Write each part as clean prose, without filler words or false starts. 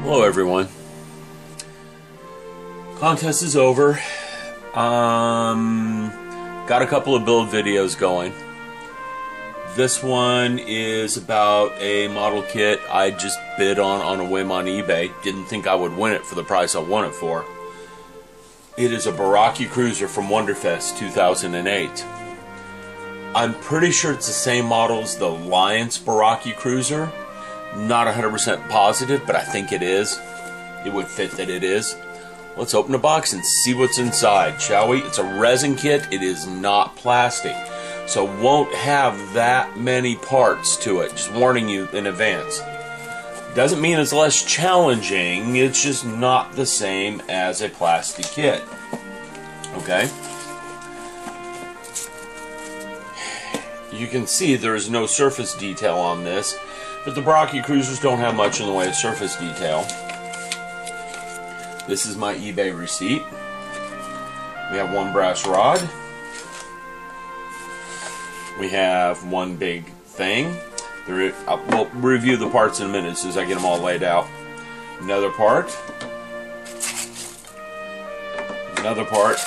Hello everyone. Contest is over. Got a couple of build videos going. This one is about a model kit I just bid on a whim on eBay. Didn't think I would win it for the price I won it for. It is a Brakiri Cruiser from Wonderfest 2008. I'm pretty sure it's the same model as the Alliance Brakiri Cruiser. Not 100% positive, but I think it is. It would fit that it is. Let's open the box and see what's inside, shall we? It's a resin kit. It is not plastic, so won't have that many parts to it. Just warning you in advance. Doesn't mean it's less challenging. It's just not the same as a plastic kit. Okay? You can see there is no surface detail on this, but the Brakiri Cruisers don't have much in the way of surface detail. This is my eBay receipt. We have one brass rod. We have one big thing. We'll review the parts in a minute as soon as I get them all laid out. Another part. Another part.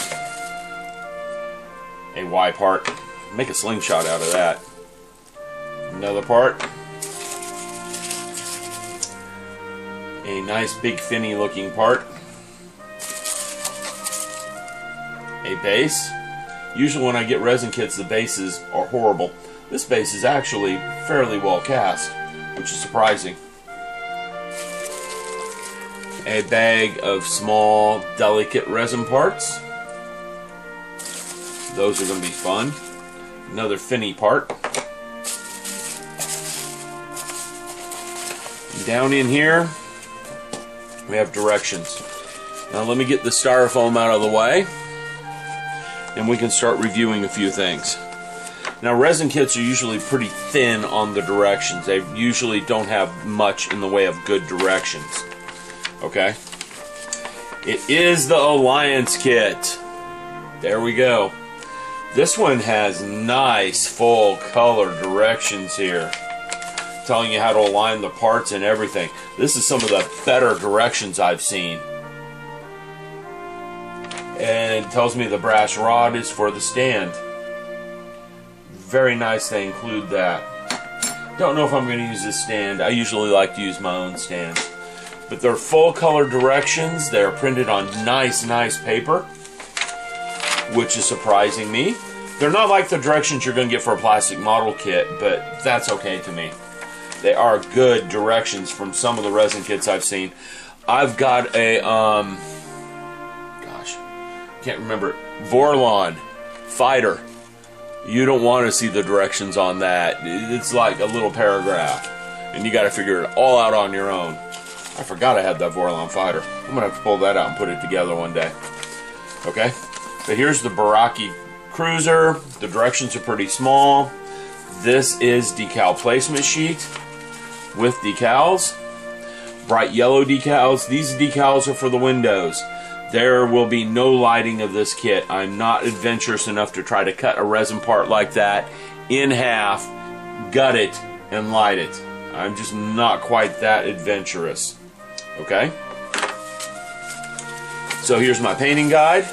A Y part. Make a slingshot out of that. Another part. A nice big finny looking part. A base. Usually when I get resin kits, the bases are horrible. This base is actually fairly well cast, which is surprising. A bag of small, delicate resin parts. Those are going to be fun. Another finny part. Down in here, we have directions. Now let me get the styrofoam out of the way, and we can start reviewing a few things. Now resin kits are usually pretty thin on the directions. They usually don't have much in the way of good directions. Okay? It is the Alliance kit. There we go. This one has nice full color directions here, telling you how to align the parts and everything. This is some of the better directions I've seen. And it tells me the brass rod is for the stand. Very nice they include that. Don't know if I'm going to use this stand. I usually like to use my own stand. But they're full color directions. They're printed on nice paper, which is surprising me. They're not like the directions you're going to get for a plastic model kit, but that's okay to me. They are good directions from some of the resin kits I've seen. I've got a, gosh, can't remember, Vorlon Fighter. You don't want to see the directions on that. It's like a little paragraph, and you got to figure it all out on your own. I forgot I had that Vorlon Fighter. I'm going to have to pull that out and put it together one day. Okay, but here's the Brakiri Cruiser. The directions are pretty small. This is decal placement sheet with decals. Bright yellow decals. These decals are for the windows. There will be no lighting of this kit. I'm not adventurous enough to try to cut a resin part like that in half, gut it, and light it. I'm just not quite that adventurous. Okay? So here's my painting guide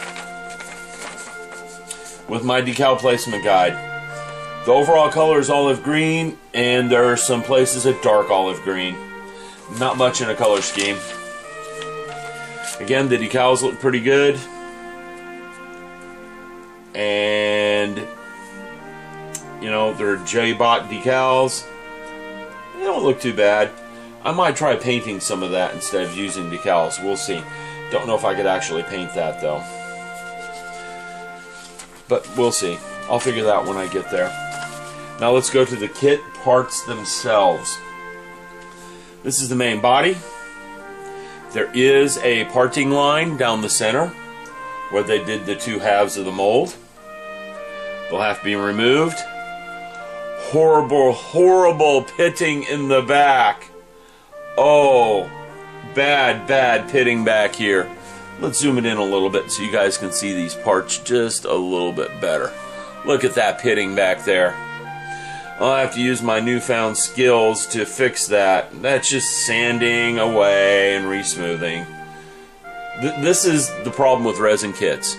with my decal placement guide. The overall color is olive green, and there are some places a dark olive green. Not much in a color scheme. Again, the decals look pretty good. And, you know, they're J-Bot decals. They don't look too bad. I might try painting some of that instead of using decals. We'll see. Don't know if I could actually paint that, though. But we'll see. I'll figure that out when I get there. Now let's go to the kit parts themselves. This is the main body. There is a parting line down the center where they did the two halves of the mold. They'll have to be removed. Horrible pitting in the back. Oh, bad pitting back here. Let's zoom it in a little bit so you guys can see these parts just a little bit better. Look at that pitting back there. I'll have to use my newfound skills to fix that. That's just sanding away and re-smoothing. This is the problem with resin kits.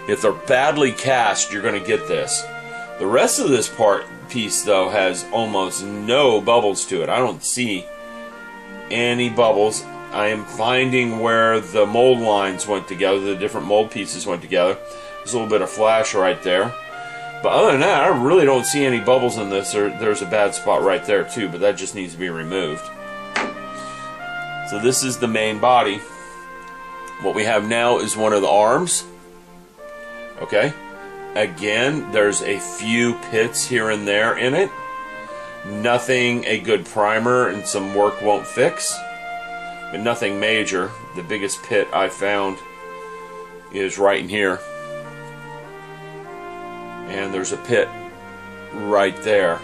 If they're badly cast, you're going to get this. The rest of this piece, though, has almost no bubbles to it. I don't see any bubbles. I am finding where the mold lines went together, the different mold pieces went together. There's a little bit of flash right there. But other than that, I really don't see any bubbles in this. There's a bad spot right there too, but that just needs to be removed. So this is the main body. What we have now is one of the arms. Okay. Again, there's a few pits here and there in it. Nothing a good primer and some work won't fix. But nothing major. The biggest pit I found is right in here. And there's a pit right there.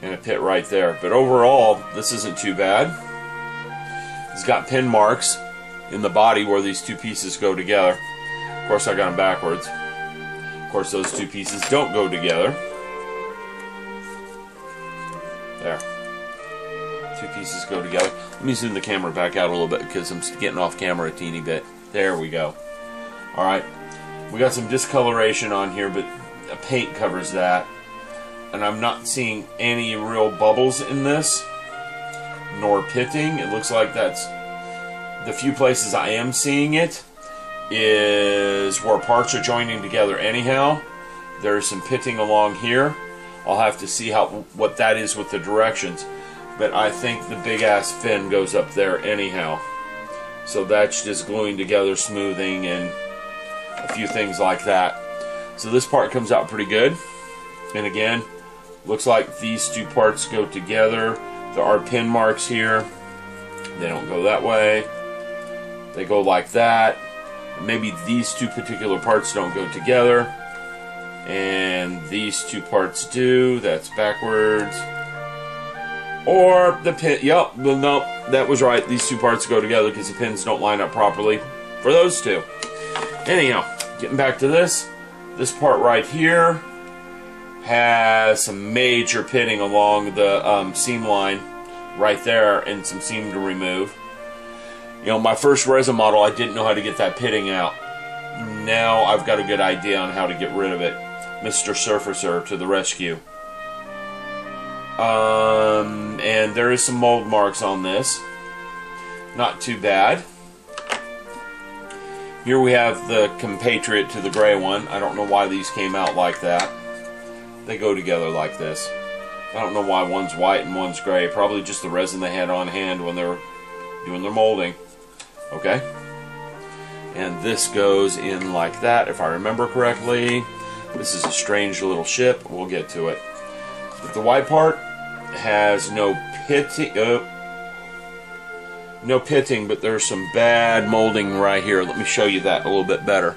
And a pit right there. But overall, this isn't too bad. It's got pin marks in the body where these two pieces go together. Of course, I got them backwards. Of course, those two pieces don't go together. There. Two pieces go together. Let me zoom the camera back out a little bit because I'm getting off camera a teeny bit. There we go. Alright. We got some discoloration on here, but a paint covers that. And I'm not seeing any real bubbles in this, nor pitting. It looks like that's the few places I am seeing it is where parts are joining together anyhow. There's some pitting along here. I'll have to see what that is with the directions. But I think the big ass fin goes up there anyhow. So that's just gluing together, smoothing, and a few things like that. So this part comes out pretty good. And again, looks like these two parts go together. There are pin marks here. They don't go that way. They go like that. Maybe these two particular parts don't go together. And these two parts do. That's backwards. Or the pin. Yep, well, no, that was right. These two parts go together because the pins don't line up properly for those two. Anyhow, getting back to this. This part right here has some major pitting along the seam line right there and some seam to remove. You know, my first resin model, I didn't know how to get that pitting out. Now I've got a good idea on how to get rid of it. Mr. Surfacer to the rescue. And there is some mold marks on this. Not too bad. Here we have the compatriot to the gray one. I don't know why these came out like that. They go together like this. I don't know why one's white and one's gray. Probably just the resin they had on hand when they were doing their molding. Okay? And this goes in like that, if I remember correctly. This is a strange little ship. We'll get to it. But the white part has no pitting. No pitting, but there's some bad molding right here. Let me show you that a little bit better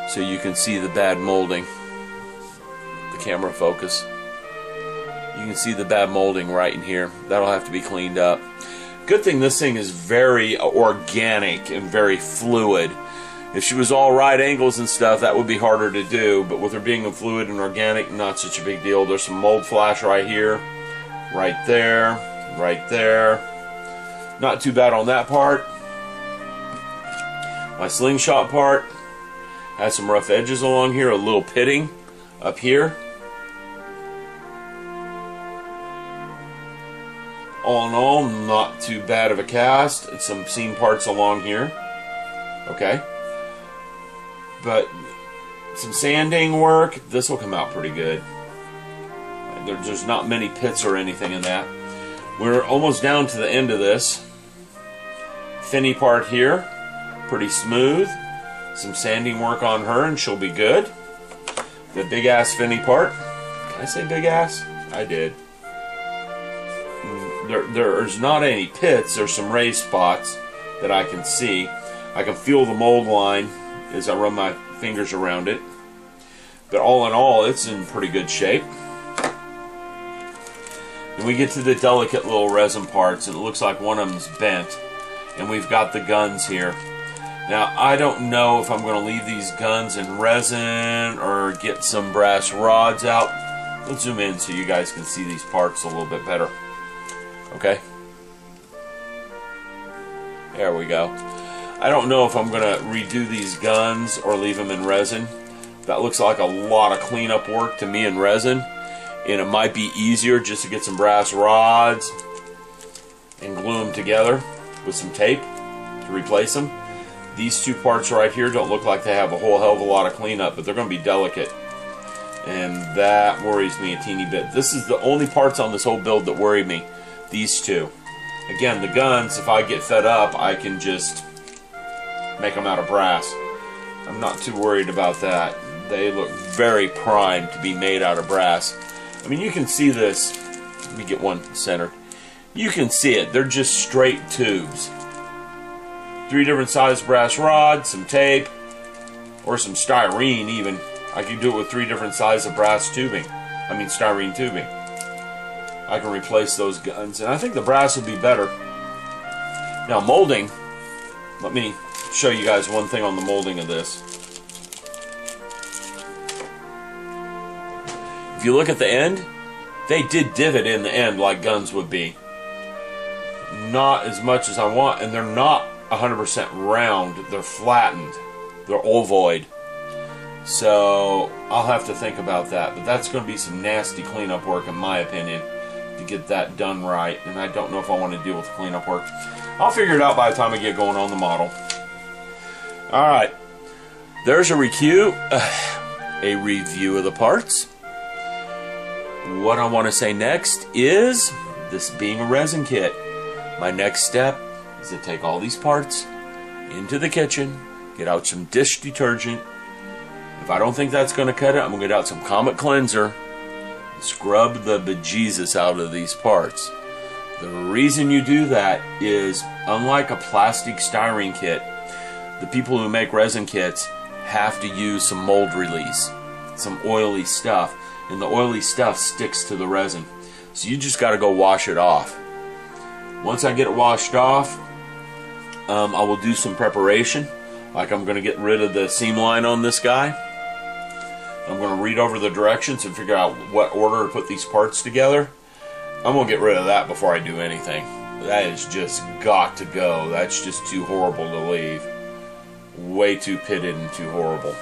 so you can see the bad molding. The camera focus. You can see the bad molding right in here. That'll have to be cleaned up. Good thing this thing is very organic and very fluid. If she was all right angles and stuff, that would be harder to do, but with her being a fluid and organic, not such a big deal. There's some mold flash right here, right there, right there. Not too bad on that part. My slingshot part has some rough edges along here, a little pitting up here. All in all, not too bad of a cast. And some seam parts along here. Okay. But some sanding work, this will come out pretty good. There's not many pits or anything in that. We're almost down to the end of this. Finny part here, pretty smooth. Some sanding work on her and she'll be good. The big ass finny part. Can I say big ass? I did. There's not any pits. There's some raised spots that I can see. I can feel the mold line as I run my fingers around it. But all in all, it's in pretty good shape. And we get to the delicate little resin parts, and it looks like one of them's bent. And we've got the guns here. Now, I don't know if I'm going to leave these guns in resin or get some brass rods out. Let's zoom in so you guys can see these parts a little bit better. Okay? There we go. I don't know if I'm going to redo these guns or leave them in resin. That looks like a lot of cleanup work to me in resin. And it might be easier just to get some brass rods and glue them together with some tape to replace them. These two parts right here don't look like they have a whole hell of a lot of cleanup, but they're going to be delicate. And that worries me a teeny bit. This is the only parts on this whole build that worry me. These two. Again, the guns, if I get fed up, I can just make them out of brass. I'm not too worried about that. They look very primed to be made out of brass. I mean, you can see this. Let me get one centered. You can see it. They're just straight tubes. 3 different size brass rods, some tape, or some styrene even. I can do it with 3 different sizes of brass tubing. I mean styrene tubing. I can replace those guns, and I think the brass would be better. Now molding, let me show you guys one thing on the molding of this. If you look at the end, they did divot in the end like guns would be. Not as much as I want, and they're not 100% round. They're flattened. They're ovoid. So I'll have to think about that. But that's going to be some nasty cleanup work in my opinion to get that done right. And I don't know if I want to deal with the cleanup work. I'll figure it out by the time I get going on the model. Alright. There's a review of the parts. What I want to say next is, this being a resin kit, my next step is to take all these parts into the kitchen, get out some dish detergent. If I don't think that's going to cut it, I'm going to get out some Comet Cleanser and scrub the bejesus out of these parts. The reason you do that is, unlike a plastic styrene kit, the people who make resin kits have to use some mold release, some oily stuff, and the oily stuff sticks to the resin. So you just got to go wash it off. Once I get it washed off, I will do some preparation. Like I'm going to get rid of the seam line on this guy. I'm going to read over the directions and figure out what order to put these parts together. I'm going to get rid of that before I do anything. That is just got to go. That's just too horrible to leave. Way too pitted and too horrible.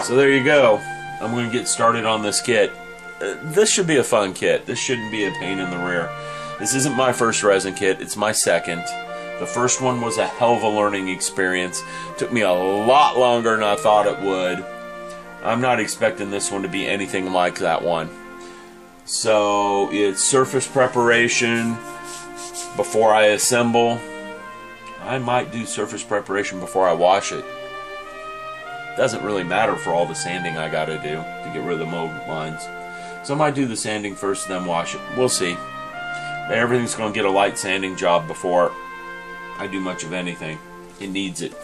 So there you go. I'm going to get started on this kit. This should be a fun kit. This shouldn't be a pain in the rear. This isn't my first resin kit. It's my second. The first one was a hell of a learning experience. Took me a lot longer than I thought it would. I'm not expecting this one to be anything like that one. So it's surface preparation before I assemble. I might do surface preparation before I wash it. Doesn't really matter for all the sanding I gotta do to get rid of the mold lines. So I might do the sanding first and then wash it. We'll see. Everything's going to get a light sanding job before I do much of anything. It needs it.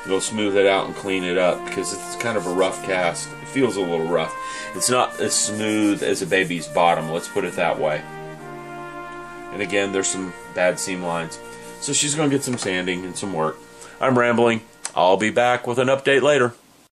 It'll smooth it out and clean it up because it's kind of a rough cast. It feels a little rough. It's not as smooth as a baby's bottom, let's put it that way. And again, there's some bad seam lines. So she's going to get some sanding and some work. I'm rambling. I'll be back with an update later.